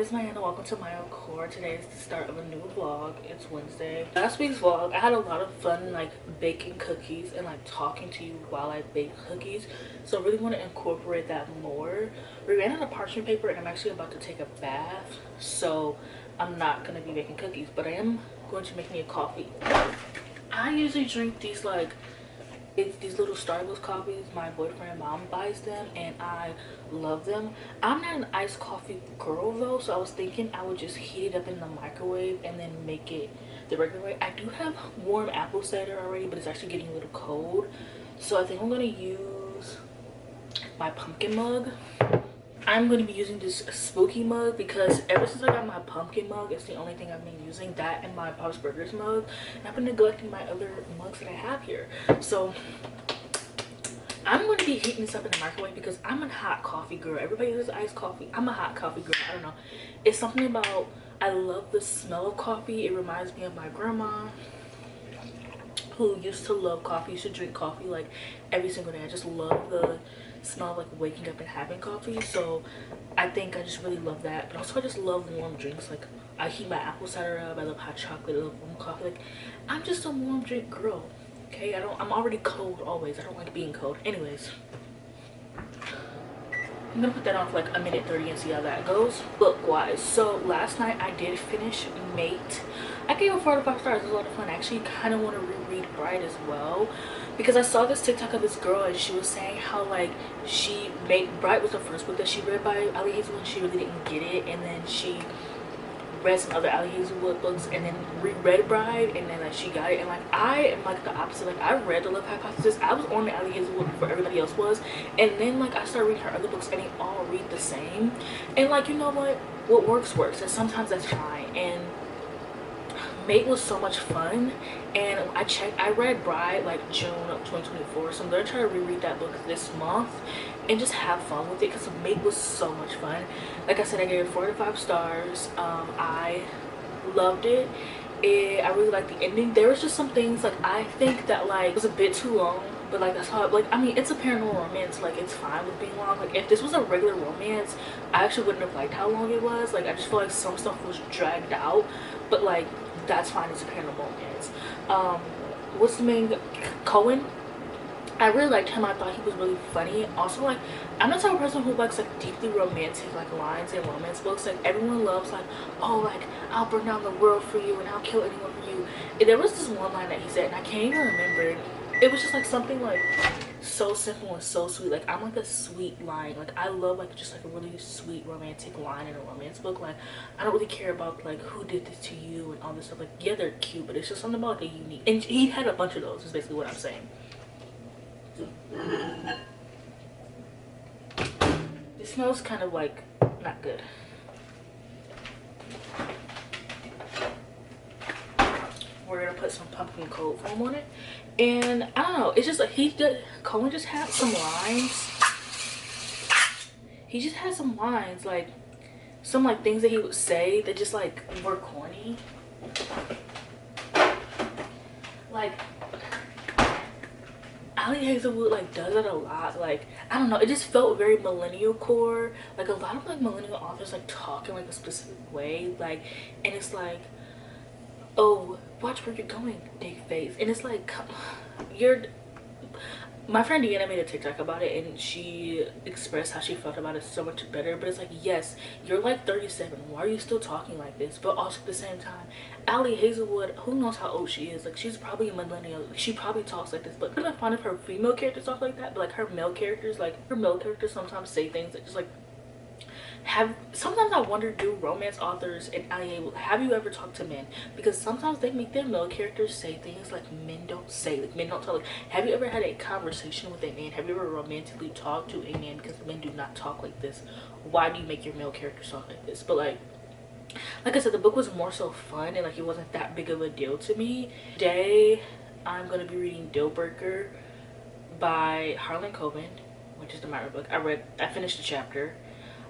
it's Mariana. Welcome to my core. Today is the start of a new vlog. It's Wednesday. Last week's vlog, I had a lot of fun like baking cookies and like talking to you while I bake cookies. So I really want to incorporate that more. We ran out of parchment paper and I'm actually about to take a bath. So I'm not going to be making cookies, but I am going to make me a coffee. I usually drink these these little Starbucks coffees. My boyfriend mom buys them and I love them. I'm not an iced coffee girl though, so I was thinking I would just heat it up in the microwave and then make it the regular way. I do have warm apple cider already, but it's actually getting a little cold, so I think I'm gonna use my pumpkin mug. I'm going to be using this spooky mug because ever since I got my pumpkin mug, it's the only thing I've been using, that and my Bob's Burgers mug, and I've been neglecting my other mugs that I have here. So I'm going to be heating this up in the microwave because I'm a hot coffee girl. Everybody uses iced coffee. I'm a hot coffee girl. I don't know, it's something about, I love the smell of coffee. It reminds me of my grandma, who used to love coffee, used to drink coffee like every single day. I just love the smell of like waking up and having coffee. So I think I just really love that. But also I just love warm drinks. Like I heat my apple cider up. I love hot chocolate. I love warm coffee. Like I'm just a warm drink girl. Okay, I'm already cold always. I don't like being cold. Anyways, I'm gonna put that on for like a minute 30 and see how that goes. Book wise, so last night I did finish Mate. I gave it 4 out of 5 stars. It was a lot of fun. I actually kind of want to reread Bride as well because I saw this TikTok of this girl and she was saying how like Bride was the first book that she read by Ali Hazelwood and she really didn't get it, and then she read some other Ali Hazelwood books and then reread Bride and then like she got it. And like I am like the opposite. Like I read The Love Hypothesis. I was on the Ali Hazelwood before everybody else was, and then like I started reading her other books and they all read the same. And like, you know what works, and sometimes that's fine. And Mate was so much fun, and I read Bride like June of 2024, so I'm gonna try to reread that book this month and just have fun with it because Mate was so much fun. Like I said, I gave it 4 out of 5 stars. I loved it. I really liked the ending. There was just some things like I think that like it was a bit too long, but like that's how like I mean, it's a paranormal romance, like it's fine with being long. Like if this was a regular romance, I actually wouldn't have liked how long it was. Like I just feel like some stuff was dragged out, but like that's fine. It's a paranormal romance. What's the main Cohen? I really liked him. I thought he was really funny. Also, like I'm the type of person who likes like deeply romantic like lines in romance books. Like everyone loves like, oh, like I'll burn down the world for you and I'll kill anyone for you. And there was this one line that he said and I can't even remember it. It was just like something like so simple and so sweet. Like I'm like a sweet line. Like I love like just like a really sweet romantic line in a romance book. Like I don't really care about like who did this to you and all this stuff. Like yeah, they're cute, but it's just something about like a unique, and he had a bunch of those is basically what I'm saying. It smells kind of like not good. We're gonna put some pumpkin cold foam on it, and I don't know, it's just like Cohen just had some lines. He just had some lines, like some like things that he would say that just like were corny. Like Ali Hazelwood like does it a lot. Like I don't know, it just felt very millennial core. Like a lot of like millennial authors like talk in like a specific way, like, and it's like, oh, watch where you're going, big face. And it's like, my friend Deanna made a TikTok about it and she expressed how she felt about it so much better. But it's like, yes, you're like 37, why are you still talking like this? But also at the same time, Ali Hazelwood, who knows how old she is? Like she's probably a millennial. She probably talks like this. But it's not fun if her female characters talk like that, but like her male characters sometimes say things that just like sometimes I wonder, do romance authors and have you ever talked to men? Because sometimes they make their male characters say things like men don't say, like men don't talk. Like, have you ever had a conversation with a man? Have you ever romantically talked to a man? Because men do not talk like this. Why do you make your male characters talk like this? But like I said, the book was more so fun and like it wasn't that big of a deal to me. Today I'm gonna be reading Deal Breaker by Harlan Coben, which is the Myra book. I finished the chapter.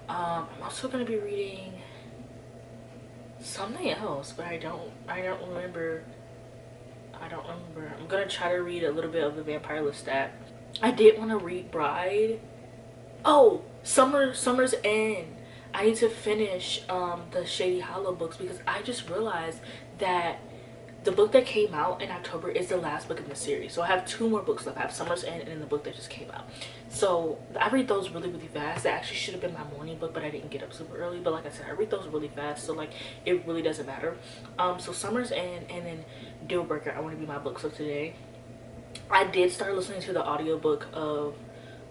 I'm also gonna be reading something else, but I don't remember. I'm gonna try to read a little bit of the Vampire Lestat. I did want to read Bride. Oh, Summer's End. I need to finish the Shady Hollow books, because I just realized that the book that came out in October is the last book in the series. So I have two more books left. I have Summer's End and then the book that just came out. So I read those really, really fast. That actually should have been my morning book, but I didn't get up super early. But like I said, I read those really fast. So like, it really doesn't matter. So Summer's End and then Deal Breaker, I want to be my books of today. I did start listening to the audiobook of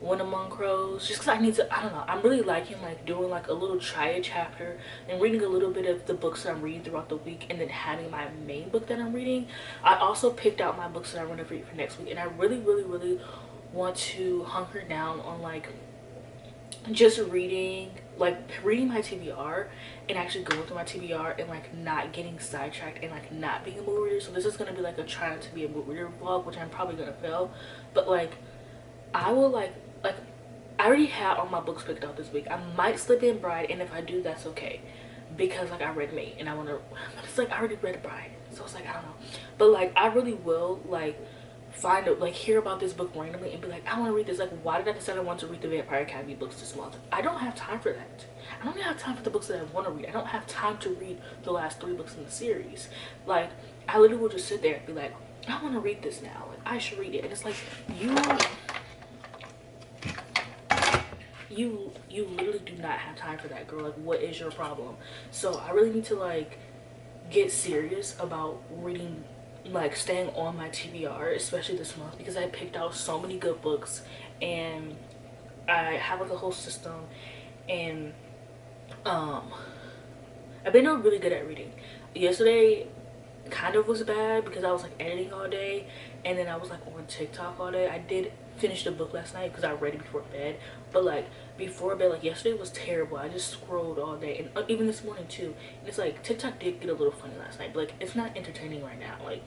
One Among Crows, just because I need to, I don't know, I'm really liking like doing like a little triad chapter and reading a little bit of the books that I'm reading throughout the week, and then having my main book that I'm reading. I also picked out my books that I want to read for next week, and I really, really, really want to hunker down on like just reading, like reading my TBR and actually going through my TBR and like not getting sidetracked and like not being a mood reader. So this is gonna be like a trying to be a mood reader vlog, which I'm probably gonna fail, but like I will like I already had all my books picked out this week. I might slip in Bride, and if I do, that's okay, because like I read Mate and I want to, but it's like I already read Bride, so it's like I don't know. But like I really will like find it, like hear about this book randomly and be like, I want to read this. Like, why did I decide I want to read the Vampire Academy books this month? I don't have time for that. I don't have time for the books that I want to read. I don't have time to read the last 3 books in the series. Like, I literally will just sit there and be like, I want to read this now. Like, I should read it. And it's like, you literally do not have time for that, girl. Like, what is your problem? So I really need to like get serious about reading, like staying on my TBR, especially this month, because I picked out so many good books and I have like a whole system. And I've been doing really good at reading. Yesterday kind of was bad because I was like editing all day, and then I was like on TikTok all day. I did finish the book last night because I read it before bed, but like before bed, like yesterday was terrible. I just scrolled all day, and even this morning too. And it's like TikTok did get a little funny last night, but like it's not entertaining right now. Like,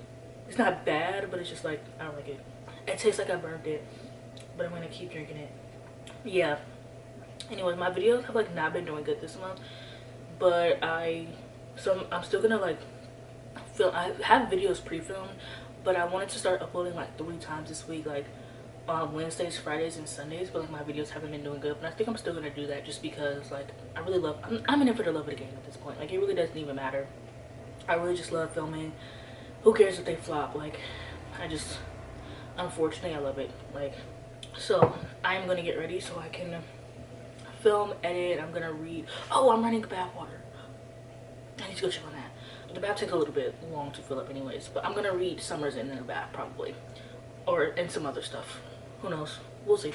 it's not bad, but it's just like I don't like it. It tastes like I burned it, but I'm gonna keep drinking it. Yeah. Anyways, my videos have like not been doing good this month, but I'm still gonna like film. I have videos pre-filmed, but I wanted to start uploading like 3 times this week, like Wednesdays, Fridays, and Sundays. But like my videos haven't been doing good, but I think I'm still gonna do that just because like I really love, I'm in it for the love of the game at this point. Like, it really doesn't even matter. I really just love filming. Who cares if they flop? Like, I just, unfortunately, I love it. Like, so I'm gonna get ready so I can film, edit. I'm gonna read. Oh, I'm running bath water. I need to go check on that. The bath takes a little bit long to fill up anyways, but I'm gonna read Summer's End in the bath probably, or and some other stuff. Who knows? We'll see.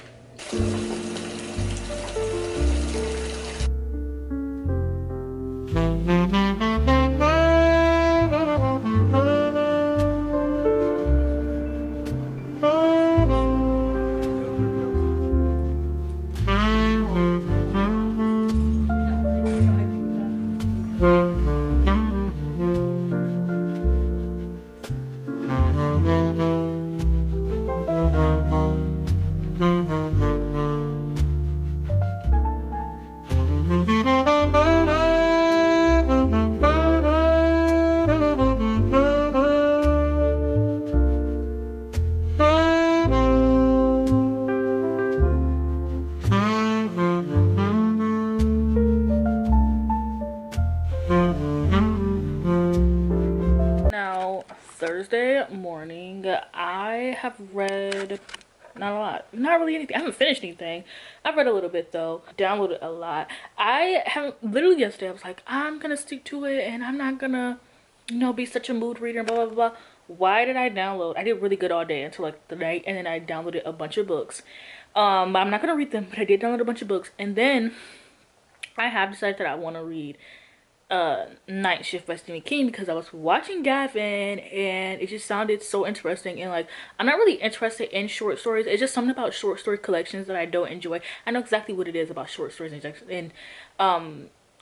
Thursday morning, I have read not a lot, not really anything. I haven't finished anything. I've read a little bit though, downloaded a lot. I haven't, literally yesterday I was like, I'm gonna stick to it and I'm not gonna, you know, be such a mood reader and blah blah blah. Why did I download? I did really good all day until like the night, and then I downloaded a bunch of books. But I'm not gonna read them, but I did download a bunch of books, and then I have decided that I want to read Night Shift by Stephen King, because I was watching Gavin and it just sounded so interesting. And like, I'm not really interested in short stories. It's just something about short story collections that I don't enjoy. I know exactly what it is about short stories and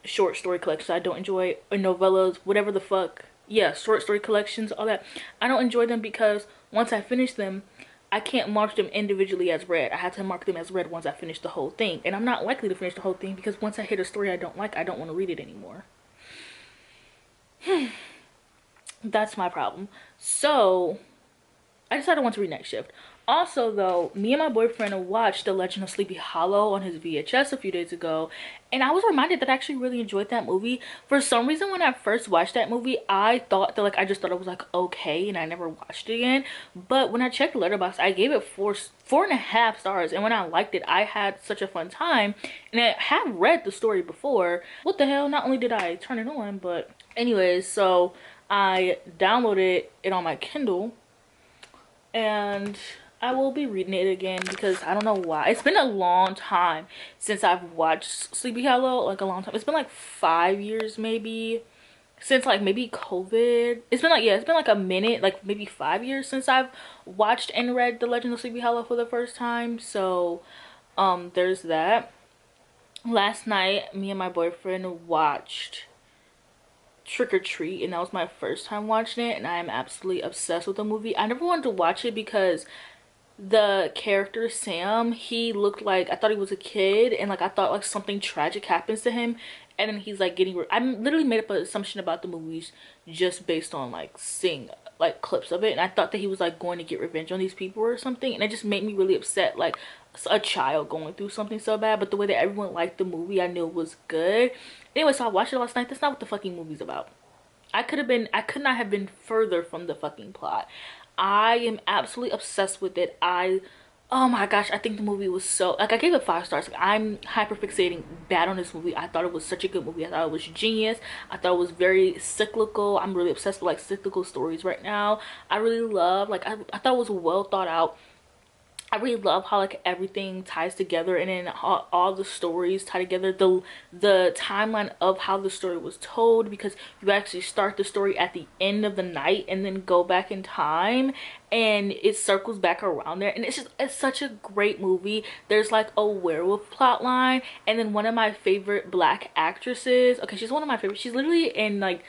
short story collections I don't enjoy, or novellas, whatever the fuck. Yeah, short story collections, all that. I don't enjoy them because once I finish them, I can't mark them individually as read. I have to mark them as read once I finish the whole thing, and I'm not likely to finish the whole thing because once I hit a story I don't like, I don't want to read it anymore. That's my problem. So I decided I want to read Night Shift. Also, though, me and my boyfriend watched The Legend of Sleepy Hollow on his VHS a few days ago, and I was reminded that I actually really enjoyed that movie. For some reason, when I first watched that movie, I thought that, like, I just thought it was, like, okay, and I never watched it again. But when I checked Letterboxd, I gave it 4.5 stars, and when I liked it, I had such a fun time, and I have read the story before. What the hell? Not only did I turn it on, but anyways, so I downloaded it on my Kindle, and I will be reading it again because I don't know why. It's been a long time since I've watched Sleepy Hollow, like a long time. It's been like 5 years maybe, since like maybe COVID. It's been like, yeah, it's been like a minute, like maybe 5 years since I've watched and read The Legend of Sleepy Hollow for the first time. So there's that. Last night, me and my boyfriend watched Trick or Treat, and that was my first time watching it, and I am absolutely obsessed with the movie. I never wanted to watch it because the character Sam, he looked like, I thought he was a kid, and like I thought like something tragic happens to him, and then he's like getting I literally made up an assumption about the movies just based on like seeing like clips of it, and I thought that he was like going to get revenge on these people or something, and it just made me really upset, like a child going through something so bad. But the way that everyone liked the movie, I knew it was good. Anyway, so I watched it last night. That's not what the fucking movie's about. I could not have been further from the fucking plot. I am absolutely obsessed with it. Oh my gosh, I think the movie was so, like, I gave it 5 stars. Like, I'm hyper fixating bad on this movie. I thought it was such a good movie. I thought it was genius. I thought it was very cyclical. I'm really obsessed with like cyclical stories right now. I really love, like, I thought it was well thought out. I really love how like everything ties together, and then all the stories tie together. The timeline of how the story was told, because you actually start the story at the end of the night and then go back in time, and it circles back around there, and it's such a great movie. There's like a werewolf plot line, and then one of my favorite black actresses. Okay, she's one of my favorites. She's literally in like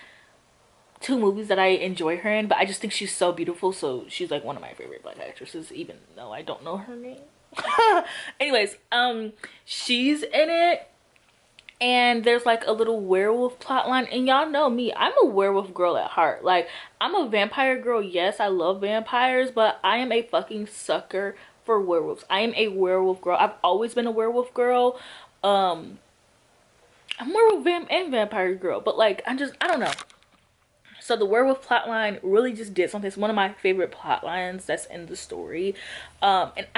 2 movies that I enjoy her in, but I just think she's so beautiful, so she's like one of my favorite black actresses, even though I don't know her name. Anyways, she's in it, and there's like a little werewolf plot line, and y'all know me, I'm a werewolf girl at heart. Like, I'm a vampire girl. Yes, I love vampires, but I am a fucking sucker for werewolves. I am a werewolf girl. I've always been a werewolf girl. I'm a werewolf and vampire girl, but like, I don't know. So the werewolf plotline really just did something. It's one of my favorite plot lines that's in the story. And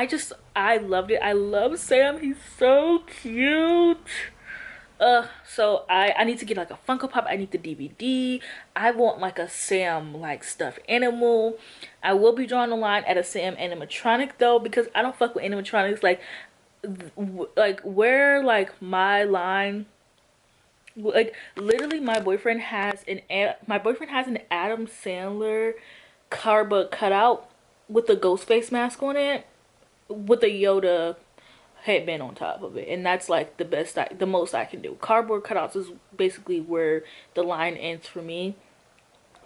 I loved it. I love Sam. He's so cute. So I need to get like a Funko Pop. I need the DVD. I want like a Sam like stuffed animal. I will be drawing the line at a Sam animatronic though, because I don't fuck with animatronics. Like where like my line, like literally my boyfriend has an Adam Sandler cardboard cutout with a ghost face mask on it with a Yoda headband on top of it, and that's like the most I can do. Cardboard cutouts is basically where the line ends for me.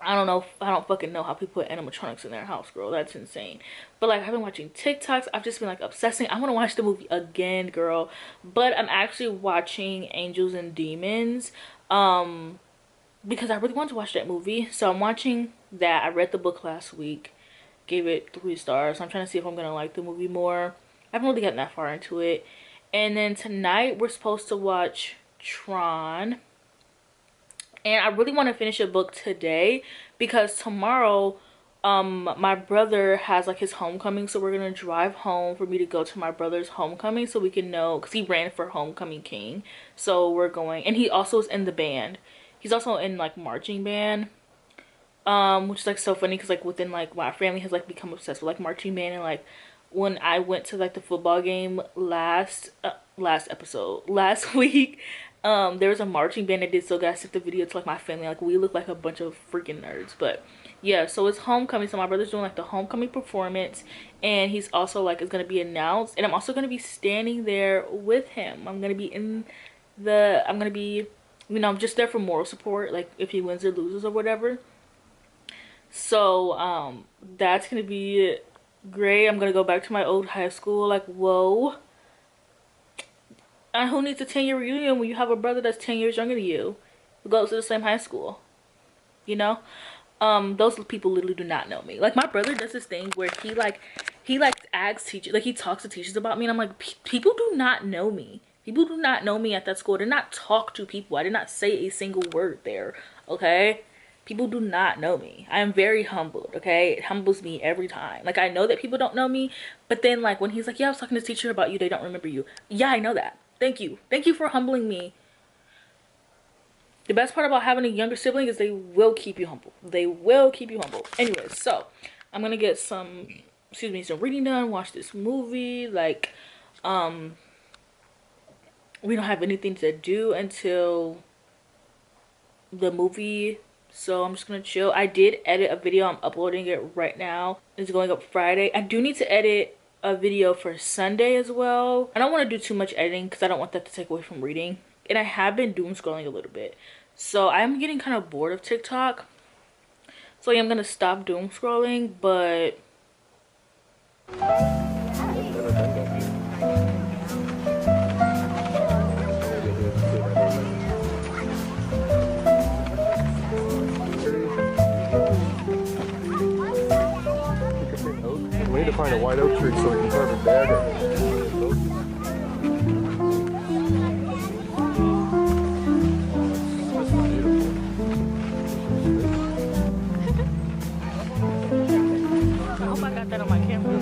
I don't fucking know how people put animatronics in their house, girl. That's insane. But like, I've been watching TikToks. I've just been like obsessing. I want to watch the movie again, girl. But I'm actually watching Angels and Demons because I really want to watch that movie. So I'm watching that. I read the book last week, gave it 3 stars. I'm trying to see if I'm gonna like the movie more. I haven't really gotten that far into it. And then tonight we're supposed to watch Tron. And I really want to finish a book today because tomorrow my brother has like his homecoming, so we're gonna drive home for me to go to my brother's homecoming so we can know, because he ran for homecoming king. So we're going, and he also is in the band. He's also in like marching band, which is like so funny because like within like my family has like become obsessed with like marching band. And like when I went to like the football game last week, there was a marching band that did so good. I sent the video to like my family. Like, we look like a bunch of freaking nerds. But yeah, so it's homecoming, so my brother's doing like the homecoming performance, and he's also like is gonna be announced, and I'm also gonna be standing there with him. I'm gonna be I'm just there for moral support, like if he wins or loses or whatever. So that's gonna be great. I'm gonna go back to my old high school. Like, whoa. And who needs a 10-year reunion when you have a brother that's 10 years younger than you, who goes to the same high school? You know? Those people literally do not know me. Like, my brother does this thing where he likes asks teachers, like he talks to teachers about me, and I'm like, people do not know me. People do not know me at that school. I did not talk to people. I did not say a single word there, okay? People do not know me. I am very humbled, okay? It humbles me every time. Like, I know that people don't know me, but then, like, when he's like, yeah, I was talking to this teacher about you, they don't remember you. Yeah, I know that. Thank you. Thank you for humbling me. The best part about having a younger sibling is they will keep you humble. They will keep you humble. Anyways, so I'm gonna get some, excuse me, some reading done, watch this movie. Like, we don't have anything to do until the movie, so I'm just gonna chill. I did edit a video. I'm uploading it right now. It's going up Friday. I do need to edit a video for Sunday as well. I don't want to do too much editing because I don't want that to take away from reading, and I have been doom scrolling a little bit, so I'm getting kind of bored of TikTok, so I'm gonna stop doom scrolling. But we need to find a white oak tree so we can carve a dagger. I hope I got that on my camera.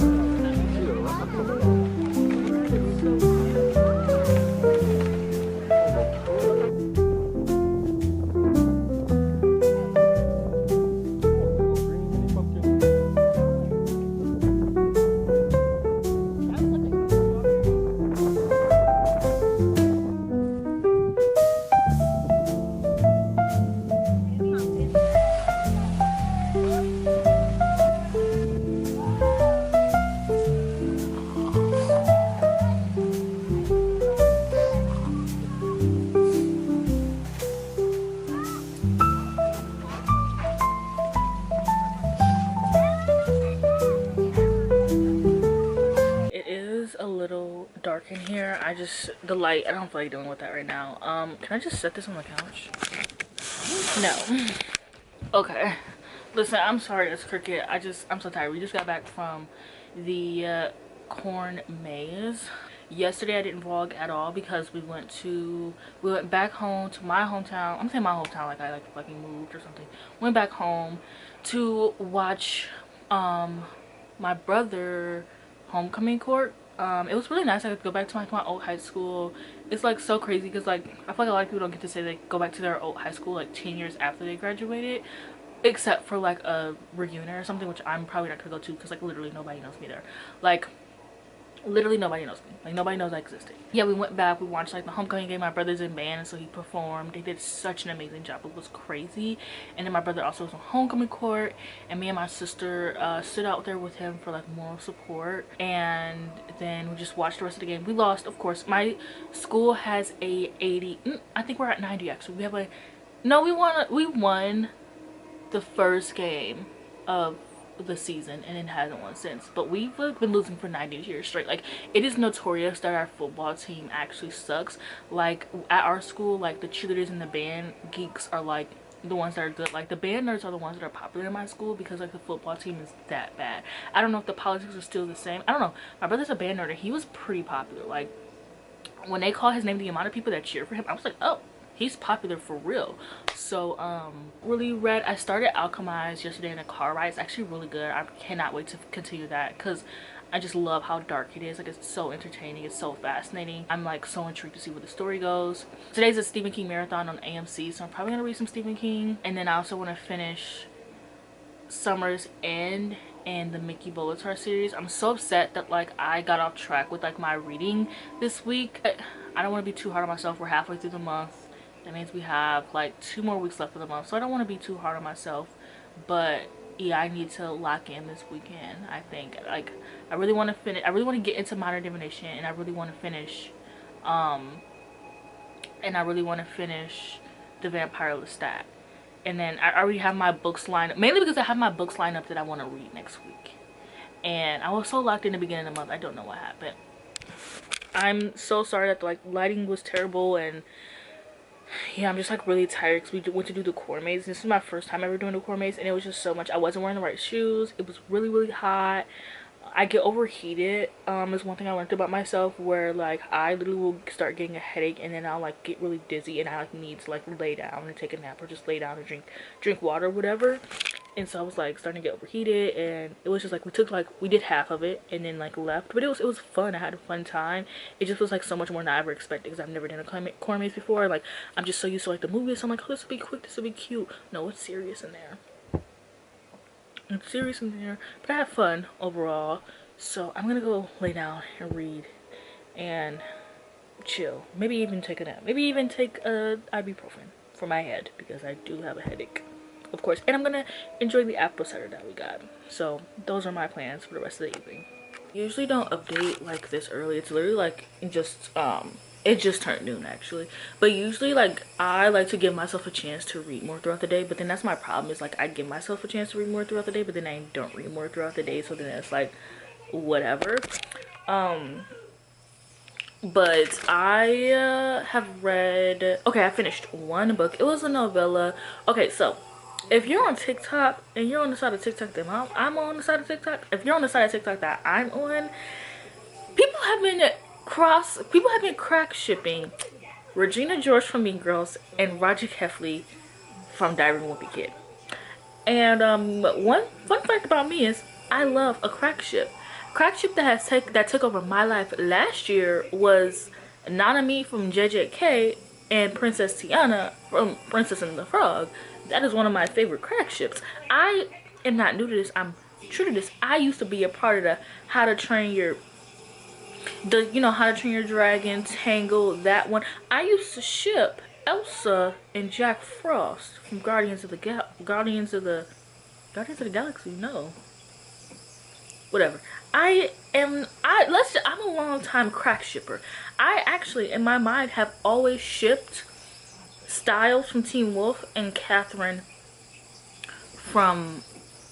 Dark in here. The light, I don't feel like dealing with that right now. Can I just set this on the couch? No. Okay, listen, I'm sorry it's crooked. I'm so tired. We just got back from the corn maze. Yesterday I didn't vlog at all because we went back home to my hometown. I'm saying my hometown like I like fucking moved or something. Went back home to watch my brother homecoming court. It was really nice. I could go back to my old high school. It's like so crazy because like I feel like a lot of people don't get to say they go back to their old high school like 10 years after they graduated, except for like a reunion or something, which I'm probably not gonna go to because like literally nobody knows me there. Like literally nobody knows me. Like nobody knows I existed. Yeah, we went back, we watched like the homecoming game. My brother's in band, and so he performed. They did such an amazing job. It was crazy. And then my brother also was on homecoming court, and me and my sister stood out there with him for like moral support. And then we just watched the rest of the game. We lost, of course. My school has a 80, I think we're at 90 actually. We have a, no, we won the first game of the season, and it hasn't won since. But we've been losing for 90 years straight. Like, it is notorious that our football team actually sucks. Like at our school, like the cheerleaders and the band geeks are like the ones that are good. Like the band nerds are the ones that are popular in my school because like the football team is that bad. I don't know if the politics are still the same. I don't know. My brother's a band nerd and he was pretty popular. Like when they call his name, the amount of people that cheer for him, I was like, oh, he's popular for real. So really read, I started Alchemize yesterday in a car ride. It's actually really good. I cannot wait to continue that because I just love how dark it is. Like it's so entertaining, it's so fascinating. I'm like so intrigued to see where the story goes. Today's a Stephen King marathon on AMC, so I'm probably gonna read some Stephen King. And then I also want to finish Summer's End and the Mickey Bolitar series. I'm so upset that like I got off track with like my reading this week. I don't want to be too hard on myself. We're halfway through the month. That means we have like 2 more weeks left of the month, so I don't want to be too hard on myself. But yeah, I need to lock in this weekend. I think like I really want to finish, I really want to get into Modern Divination, and I really want to finish The Vampire Lestat. And then I already have my books lined up, mainly because I have my books lined up that I want to read next week. And I was so locked in the beginning of the month, I don't know what happened. I'm so sorry that like lighting was terrible, and yeah, I'm just like really tired because we went to do the core maze. This is my first time ever doing the core maze, and it was just so much. I wasn't wearing the right shoes. It was really hot. I get overheated. Is one thing I learned about myself, where like I literally will start getting a headache, and then I'll like get really dizzy, and I like need to like lay down and take a nap, or just lay down and drink water or whatever. And so I was like starting to get overheated, and it was just like we did half of it and then like left, but it was fun. I had a fun time. It just was like so much more than I ever expected, because I've never done a corn maze before. Like I'm just so used to like the movies, so I'm like, oh, this will be quick, this will be cute. No, it's serious in there. It's serious in there, but I had fun overall. So I'm gonna go lay down and read and chill. Maybe even take a nap. Maybe even take a ibuprofen for my head, because I do have a headache, of course. And I'm gonna enjoy the apple cider that we got. So those are my plans for the rest of the evening. Usually don't update like this early. It's literally like it just turned noon actually, but usually like I like to give myself a chance to read more throughout the day. But then that's my problem, is like I give myself a chance to read more throughout the day, but then I don't read more throughout the day, so then it's like whatever. But I have read, okay, I finished one book. It was a novella. Okay, so if you're on TikTok and you're on the side of TikTok that I'm on the side of TikTok, if you're on the side of TikTok that I'm on, people have been crack shipping Regina George from Mean Girls and Roger Heffley from Diary of a Wimpy Kid. And one fun fact about me is I love a crack ship. Crack ship that took over my life last year was Nanami from JJK and Princess Tiana from Princess and the Frog. That is one of my favorite crack ships. I am not new to this. I'm true to this. I used to be a part of the How to Train Your Dragon, Tangle, that one. I used to ship Elsa and Jack Frost from Guardians of the Galaxy. No, whatever. I'm a long time crack shipper. I actually, in my mind, have always shipped Styles from Teen Wolf and Catherine from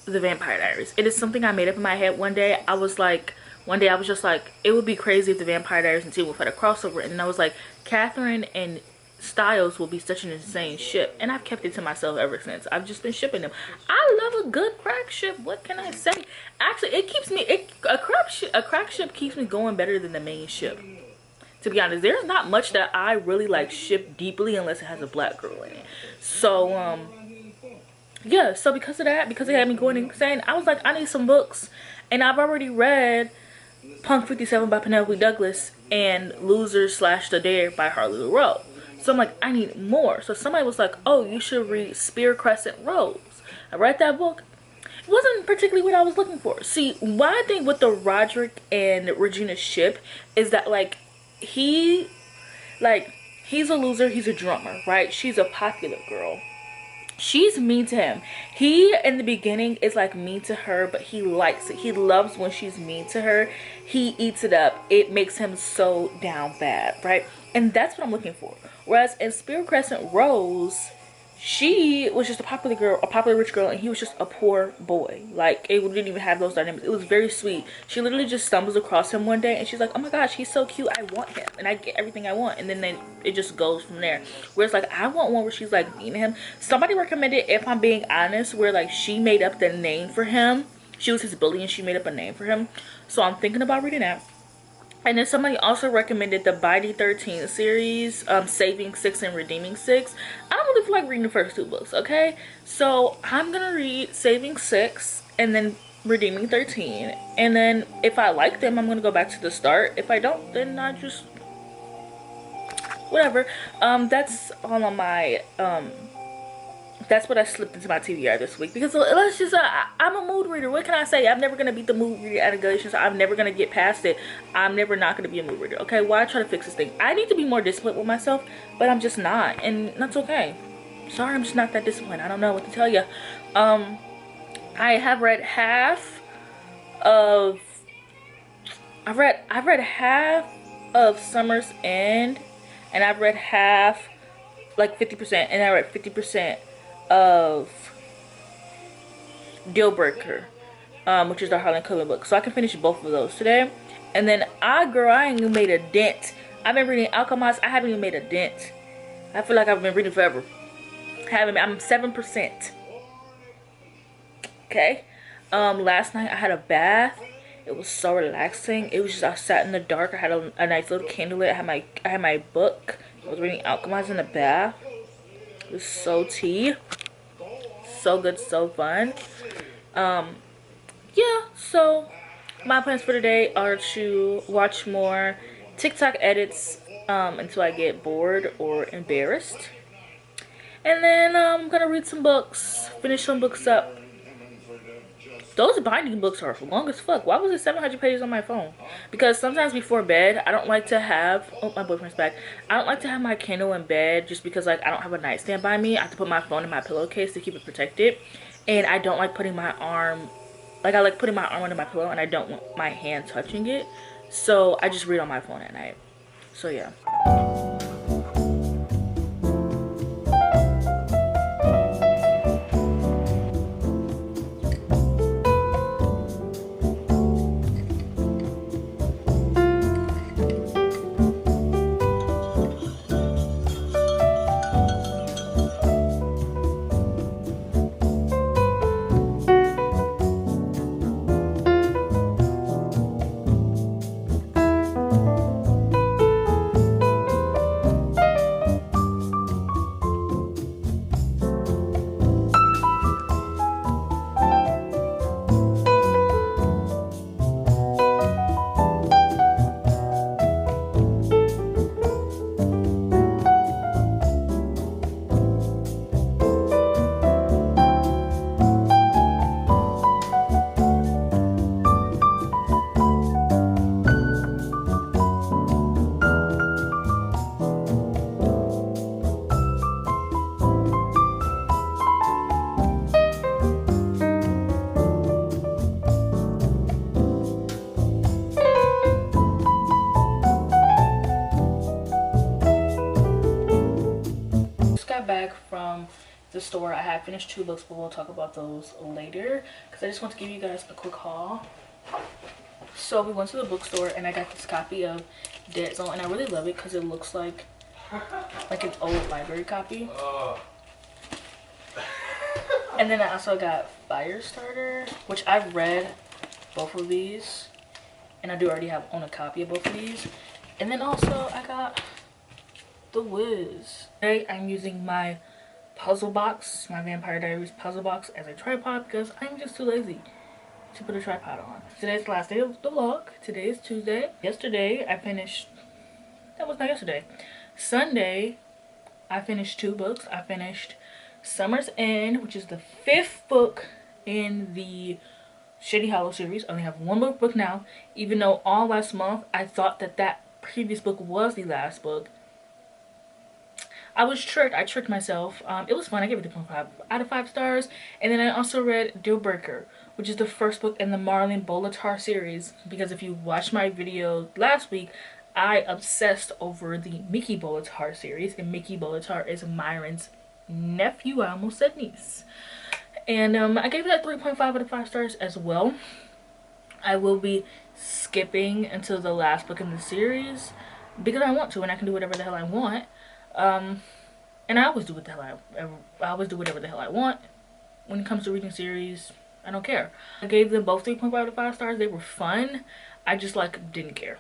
The Vampire Diaries. It is something I made up in my head one day. I was just like, it would be crazy if The Vampire Diaries and Teen Wolf had a crossover. And then I was like, Catherine and Styles will be such an insane ship. And I've kept it to myself ever since. I've just been shipping them. I love a good crack ship. What can I say? Actually, a crack ship keeps me going better than the main ship. To be honest, there's not much that I really like ship deeply unless it has a black girl in it. So, yeah, so because of that, because it had me going insane, I was like, I need some books. And I've already read Punk 57 by Penelope Douglas and Losers/The Dare by Harley LaRoe. So I'm like, I need more. So somebody was like, oh, you should read Spear Crescent Rose. I read that book. It wasn't particularly what I was looking for. See, one thing with the Roderick and Regina ship is that like he's a loser, he's a drummer, right? She's a popular girl. She's mean to him. He in the beginning is like mean to her, but he likes it. He loves when she's mean to her. He eats it up. It makes him so down bad, right? And that's what I'm looking for. Whereas in Spear Crescent Rose, she was just a popular rich girl, and he was just a poor boy. Like, it didn't even have those dynamics. It was very sweet. She literally just stumbles across him one day, and she's like, oh my gosh, he's so cute, I want him, and I get everything I want. And then it just goes from there. Whereas like, I want one where she's like mean to him. Somebody recommended, if I'm being honest, where like she made up the name for him. She was his bully and she made up a name for him. So I'm thinking about reading that. And then somebody also recommended the Body 13 series, Saving 6 and Redeeming 6. I don't really feel like reading the first two books, okay? So I'm gonna read Saving 6 and then Redeeming 13. And then if I like them, I'm gonna go back to the start. If I don't, then I just, whatever. That's all on my, that's what I slipped into my TBR this week. Because let's just, I'm a mood reader. What can I say? I'm never going to beat the mood reader out of Galatians. I'm never going to get past it. I'm never not going to be a mood reader. Okay, why try to fix this thing? I need to be more disciplined with myself, but I'm just not. And that's okay. Sorry, I'm just not that disciplined. I don't know what to tell you. I have read half of, I've read half of Summer's End. And I've read half, like 50%. And I read 50% of Deal Breaker, which is the Harlan Coben book. So I can finish both of those today. And then I ain't even made a dent. I've been reading Alchemist. I haven't even made a dent. I feel like I've been reading forever. I'm 7%. Okay. Last night I had a bath It was so relaxing. It was just, I sat in the dark. I had a nice little candlelit. I had my book. I was reading Alchemized in the bath. It was so tea. So good, so fun. Yeah, so my plans for today are to watch more TikTok edits until I get bored or embarrassed. And then I'm gonna read some books, finish some books up. Those binding books are long as fuck. Why was it 700 pages on my phone? Because sometimes before bed, I don't like to have... Oh, my boyfriend's back. I don't like to have my Kindle in bed just because, like, I don't have a nightstand by me. I have to put my phone in my pillowcase to keep it protected. And I don't like putting my arm... Like, I like putting my arm under my pillow and I don't want my hand touching it. So, I just read on my phone at night. So, yeah. Got back from the store. I have finished 2 books, but we'll talk about those later because I just want to give you guys a quick haul. So we went to the bookstore and I got this copy of Dead Zone, and I really love it because it looks like an old library copy. And then I also got Firestarter, which I've read both of these, and I do already own a copy of both of these. And then also I got The Wiz. Today I'm using my puzzle box, my Vampire Diaries puzzle box, as a tripod because I'm just too lazy to put a tripod on. Today's the last day of the vlog. Today is Tuesday. Yesterday I finished, that was not yesterday. Sunday I finished 2 books. I finished Summer's End, which is the 5th book in the Shady Hollow series. I only have 1 book now, even though all last month I thought that previous book was the last book. I was tricked. I tricked myself. It was fun. I gave it 3.5 out of 5 stars. And then I also read Deal Breaker, which is the 1st book in the Marlene Bolitar series. Because if you watched my video last week, I obsessed over the Mickey Bolitar series. And Mickey Bolitar is Myron's nephew. I almost said niece. And I gave that 3.5 out of 5 stars as well. I will be skipping until the last book in the series because I want to, and I can do whatever the hell I want. And I always do what the hell I always do whatever the hell I want when it comes to reading series. I don't care. I gave them both 3.5 out of 5 stars. They were fun. I just like didn't care.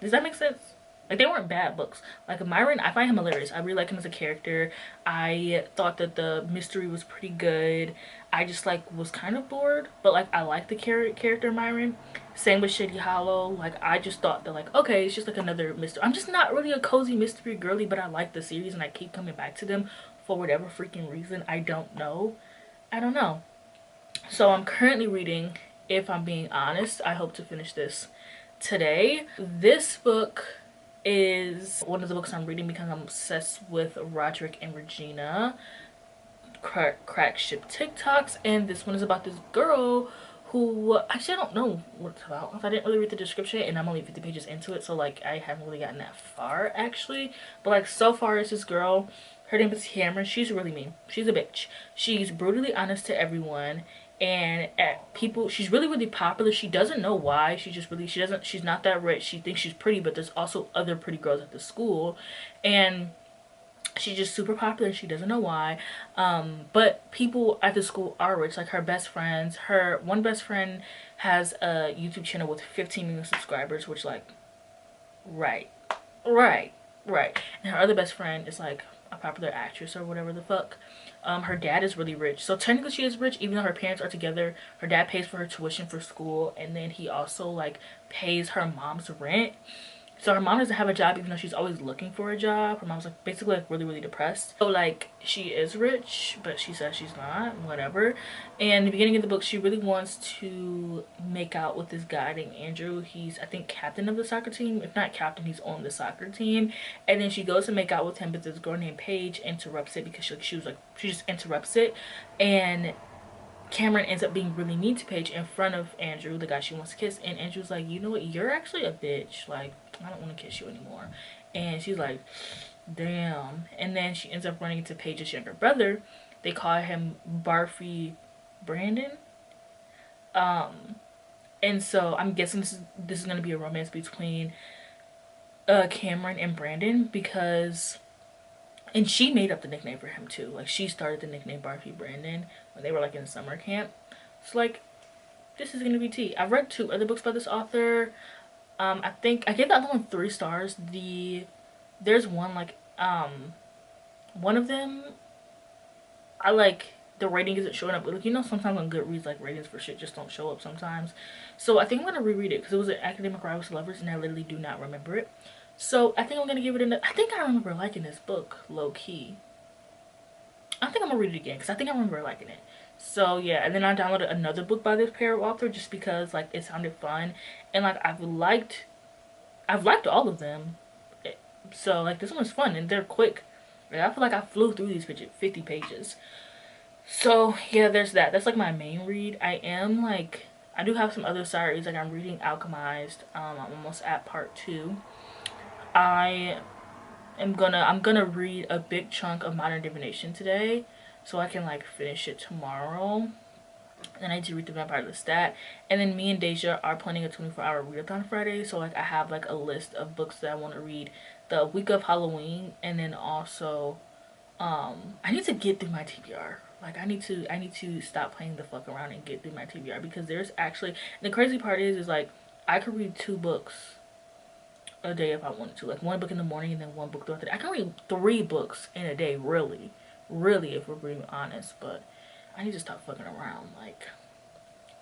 Does that make sense? Like, they weren't bad books. Like Myron, I find him hilarious. I really like him as a character. I thought that the mystery was pretty good. I just like was kind of bored, but like I like the character Myron. Same with Shady Hollow. Like, I just thought that, like, okay, it's just like another mystery. I'm just not really a cozy mystery girly, but I like the series and I keep coming back to them for whatever freaking reason. I don't know. So I'm currently reading If I'm Being Honest. I hope to finish this today. This book is one of the books I'm reading because I'm obsessed with Roderick and Regina crack ship TikToks, and this one is about this girl who actually I don't know what it's about. I didn't really read the description, and I'm only 50 pages into it, so like I haven't really gotten that far actually. But like so far, it's this girl. Her name is Cameron. She's really mean. She's a bitch. She's brutally honest to everyone, and at people, she's really popular. She doesn't know why. She's not that rich. She thinks she's pretty, but there's also other pretty girls at the school, and She's just super popular. She doesn't know why. But people at the school are rich. Like her best friends, her one best friend has a YouTube channel with 15 million subscribers, which like, right, right, right. And her other best friend is like a popular actress or whatever the fuck. Her dad is really rich. So technically she is rich even though her parents are together. Her dad pays for her tuition for school, and then he also like pays her mom's rent. So her mom doesn't have a job even though she's always looking for a job. Her mom's like basically like really, really depressed. So like she is rich, but she says she's not, whatever. And in the beginning of the book, she really wants to make out with this guy named Andrew. He's, I think, captain of the soccer team. If not captain, he's on the soccer team. And then she goes to make out with him, but this girl named Paige interrupts it because she just interrupts it. And Cameron ends up being really mean to Paige in front of Andrew, the guy she wants to kiss. And Andrew's like, you know what, you're actually a bitch. Like, I don't want to kiss you anymore. And she's like, damn. And then she ends up running into Paige's younger brother. They call him Barfy Brandon. And so I'm guessing this is going to be a romance between Cameron and Brandon, because... And she made up the nickname for him too. Like, she started the nickname Barfy Brandon when they were like in summer camp. So like, this is gonna be tea. I've read 2 other books by this author. I think I gave that other one 3 stars. There's one like one of them I like the rating isn't showing up. Like, you know, sometimes on Goodreads like ratings for shit just don't show up sometimes. So I think I'm gonna reread it because it was an academic rival to lovers and I literally do not remember it. So I think I'm gonna give it I think I remember liking this book low key. I think I'm gonna read it again because I think I remember liking it. So yeah, and then I downloaded another book by this pair author just because like it sounded fun, and like I've liked all of them. So like this one was fun and they're quick. Like, I feel like I flew through these 50 pages. So yeah, there's that. That's like my main read. I do have some other side reads. Like I'm reading Alchemized. I'm almost at part 2. I'm gonna read a big chunk of Modern Divination today so I can like finish it tomorrow. Then I need to read the Vampire Lestat. And then me and Deja are planning a 24-hour readathon Friday, so like I have like a list of books that I want to read the week of Halloween. And then also I need to get through my TBR. Like I need to stop playing the fuck around and get through my TBR, because there's actually, and the crazy part is like I could read 2 books a day if I wanted to. Like 1 book in the morning and then 1 book throughout the day. I can read 3 books in a day, really if we're being honest. But I need to stop fucking around. Like,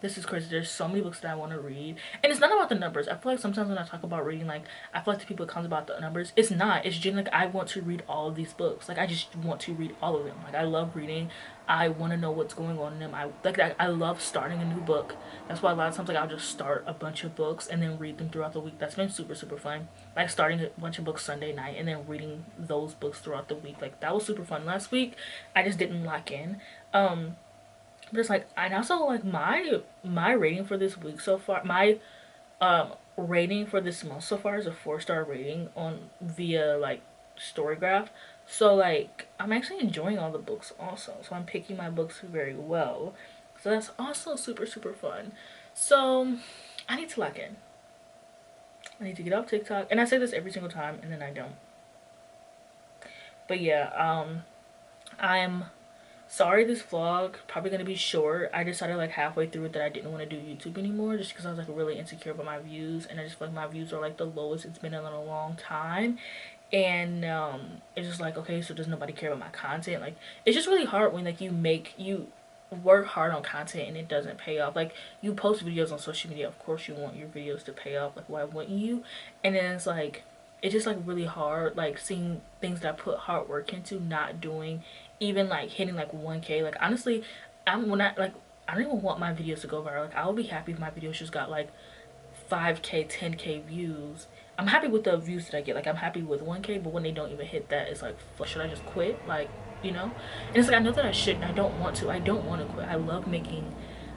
this is crazy. There's so many books that I want to read, and it's not about the numbers. I feel like sometimes when I talk about reading, like I feel like the people it comes about the numbers. It's not. It's just like I want to read all of these books. Like I just want to read all of them. Like I love reading. I want to know what's going on in them. I love starting a new book. That's why a lot of times like I'll just start a bunch of books and then read them throughout the week. That's been super fun. Like starting a bunch of books Sunday night and then reading those books throughout the week. Like that was super fun. Last week I just didn't lock in. But it's like, and also like my rating for this week so far, my rating for this month so far is a 4-star rating on via like Storygraph. So like I'm actually enjoying all the books also. So I'm picking my books very well. So that's also super fun. So I need to lock in. I need to get off TikTok. And I say this every single time and then I don't. But yeah, I'm sorry this vlog probably gonna be short. I decided like halfway through it that I didn't want to do YouTube anymore just because I was like really insecure about my views, and I just feel like my views are like the lowest it's been in a long time. And it's just like, okay, so does nobody care about my content? Like it's just really hard when like you work hard on content and it doesn't pay off. Like you post videos on social media, of course you want your videos to pay off, like why wouldn't you? And then it's like, it's just like really hard like seeing things that I put hard work into not doing, even like hitting like 1K. Like honestly, I don't even want my videos to go viral. Like I would be happy if my videos just got like 5K 10K views. I'm happy with the views that I get. Like I'm happy with 1K, but when they don't even hit that, it's like, should I just quit? Like, you know? And it's like I know that I shouldn't. I don't want to quit. I love making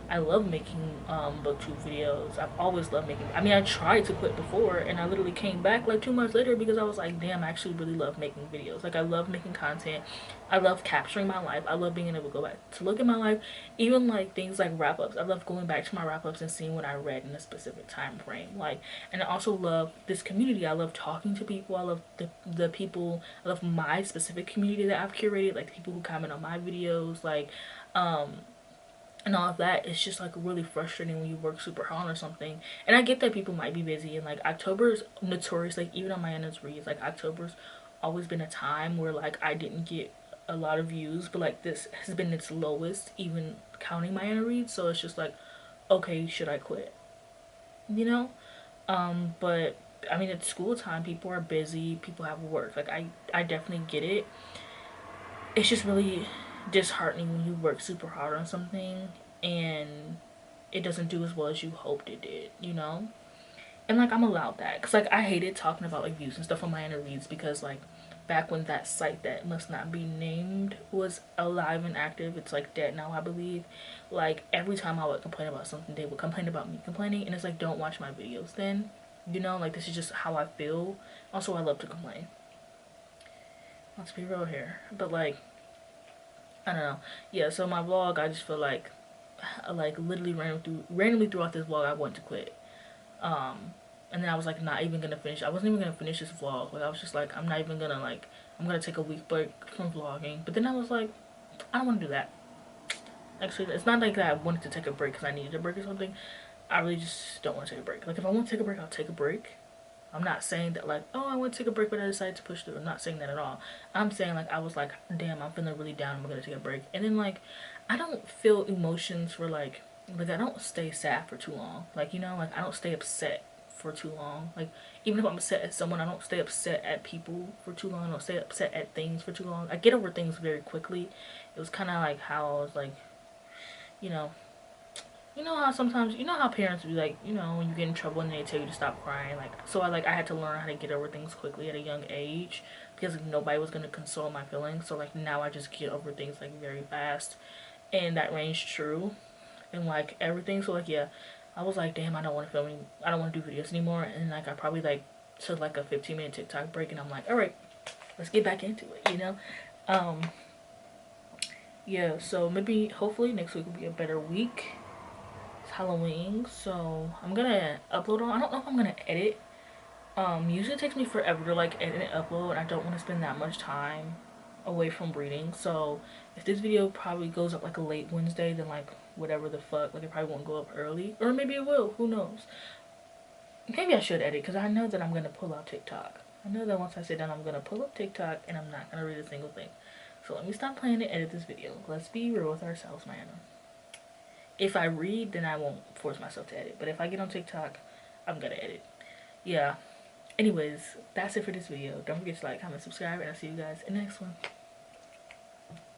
I love making booktube videos. I've always loved making, I mean, I tried to quit before and I literally came back like 2 months later because I was like, damn, I actually really love making videos. Like I love making content. I love capturing my life. I love being able to go back to look at my life. Even like things like wrap ups. I love going back to my wrap ups and seeing what I read in a specific time frame. Like, and I also love this community. I love talking to people. I love the people. I love my specific community that I've curated. Like the people who comment on my videos. Like, and all of that. It's just like really frustrating when you work super hard or something. And I get that people might be busy, and like October's notorious, like even on my Anna's reads, like October's always been a time where like I didn't get a lot of views, but like this has been its lowest, even counting my Anna reads. So it's just like, okay, should I quit, you know? But I mean, it's school time, people are busy, people have work. Like I definitely get it. It's just really disheartening when you work super hard on something and it doesn't do as well as you hoped it did, you know? And like I'm allowed that because like I hated talking about like views and stuff on my inner reads because like back when that site that must not be named was alive and active, it's like dead now I believe. Like every time I would complain about something, they would complain about me complaining, and it's like, don't watch my videos then, you know? Like this is just how I feel. Also, I love to complain, let's be real here. But like, I don't know. Yeah, so my vlog, I just feel like literally randomly throughout this vlog I want to quit. And then I was like not even gonna finish. I wasn't even gonna finish this vlog. Like I was just like, I'm not even gonna like, I'm gonna take a week break from vlogging. But then I was like, I don't want to do that. Actually, it's not like that I wanted to take a break because I needed a break or something. I really just don't want to take a break. Like if I want to take a break, I'll take a break. I'm not saying that like, oh, I want to take a break but I decided to push through. I'm not saying that at all. I'm saying like I was like, damn, I'm feeling really down, I'm gonna take a break. And then like I don't feel emotions for like I don't stay sad for too long. Like, you know, like I don't stay upset for too long. Like even if I'm upset at someone, I don't stay upset at people for too long. I don't stay upset at things for too long. I get over things very quickly. It was kind of like how I was like, you know, you know how sometimes, you know how parents be like, you know, when you get in trouble and they tell you to stop crying. Like, so I had to learn how to get over things quickly at a young age because like, nobody was gonna console my feelings. So like now I just get over things like very fast, and that rings true and like everything. So like yeah, I was like, damn, I don't want to film any, I don't want to do videos anymore. And like I probably like took like a 15-minute TikTok break, and I'm like, all right, let's get back into it, you know. Um, yeah. So maybe hopefully next week will be a better week. Halloween, so I'm gonna upload on. I don't know if I'm gonna edit. Usually it takes me forever to like edit and upload, and I don't want to spend that much time away from reading. So if this video probably goes up like a late Wednesday, then like whatever the fuck, like it probably won't go up early, or maybe it will. Who knows? Maybe I should edit because I know that I'm gonna pull out TikTok. I know that once I sit down, I'm gonna pull up TikTok and I'm not gonna read a single thing. So let me stop playing to edit this video. Let's be real with ourselves, man. If I read, then I won't force myself to edit. But if I get on TikTok, I'm gonna edit. Yeah. Anyways, that's it for this video. Don't forget to like, comment, subscribe, and I'll see you guys in the next one.